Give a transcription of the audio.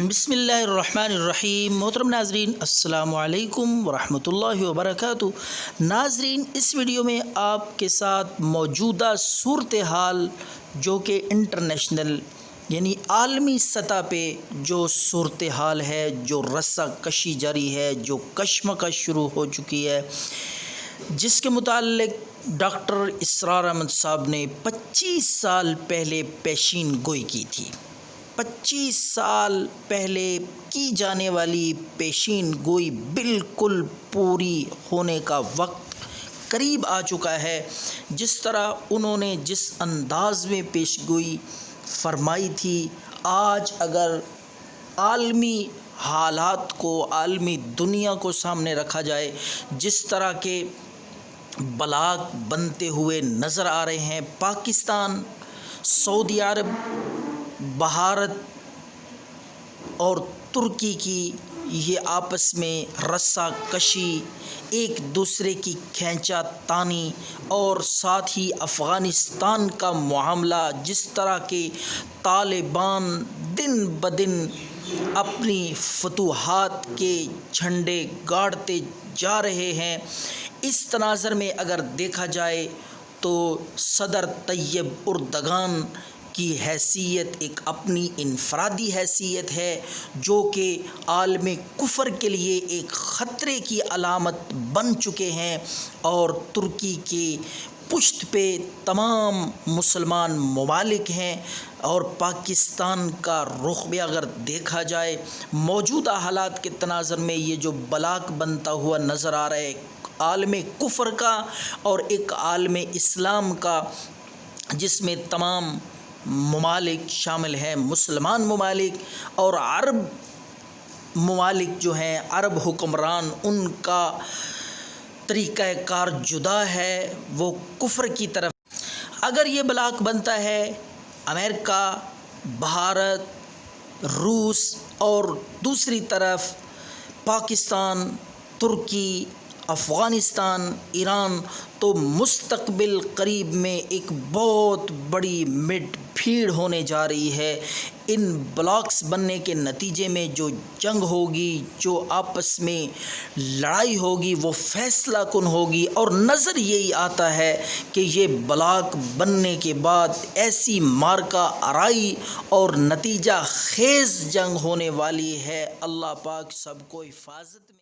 بسم اللہ الرحمن الرحیم۔ محترم ناظرین، السلام علیکم ورحمۃ اللہ وبرکاتہ۔ ناظرین، اس ویڈیو میں آپ کے ساتھ موجودہ صورتحال جو کہ انٹرنیشنل یعنی عالمی سطح پہ جو صورتحال ہے، جو رسہ کشی جاری ہے، جو کشمکش شروع ہو چکی ہے، جس کے متعلق ڈاکٹر اسرار احمد صاحب نے 25 سال پہلے پیشین گوئی کی تھی۔ 25 سال پہلے کی جانے والی پیشین گوئی بالکل پوری ہونے کا وقت قریب آ چکا ہے۔ جس طرح انہوں نے جس انداز میں پیش گوئی فرمائی تھی، آج اگر عالمی حالات کو، عالمی دنیا کو سامنے رکھا جائے، جس طرح کے بلاک بنتے ہوئے نظر آ رہے ہیں، پاکستان، سعودی عرب، بھارت اور ترکی کی یہ آپس میں رسہ کشی، ایک دوسرے کی کھینچا تانی، اور ساتھ ہی افغانستان کا معاملہ، جس طرح کے طالبان دن بدن اپنی فتوحات کے جھنڈے گاڑتے جا رہے ہیں، اس تناظر میں اگر دیکھا جائے تو صدر طیب اردگان کی حیثیت ایک اپنی انفرادی حیثیت ہے، جو کہ عالم کفر کے لیے ایک خطرے کی علامت بن چکے ہیں، اور ترکی کے پشت پہ تمام مسلمان ممالک ہیں، اور پاکستان کا رخ بھی اگر دیکھا جائے موجودہ حالات کے تناظر میں یہ جو بلاک بنتا ہوا نظر آ رہا ہے، عالم کفر کا اور ایک عالم اسلام کا، جس میں تمام ممالک شامل ہیں، مسلمان ممالک اور عرب ممالک جو ہیں، عرب حکمران، ان کا طریقہ کار جدا ہے، وہ کفر کی طرف۔ اگر یہ بلاک بنتا ہے امریکہ، بھارت، روس اور دوسری طرف پاکستان، ترکی، افغانستان، ایران، تو مستقبل قریب میں ایک بہت بڑی مڈ بھیڑ ہونے جا رہی ہے۔ ان بلاکس بننے کے نتیجے میں جو جنگ ہوگی، جو آپس میں لڑائی ہوگی، وہ فیصلہ کن ہوگی، اور نظر یہی آتا ہے کہ یہ بلاک بننے کے بعد ایسی مارکہ آرائی اور نتیجہ خیز جنگ ہونے والی ہے۔ اللہ پاک سب کو حفاظت میں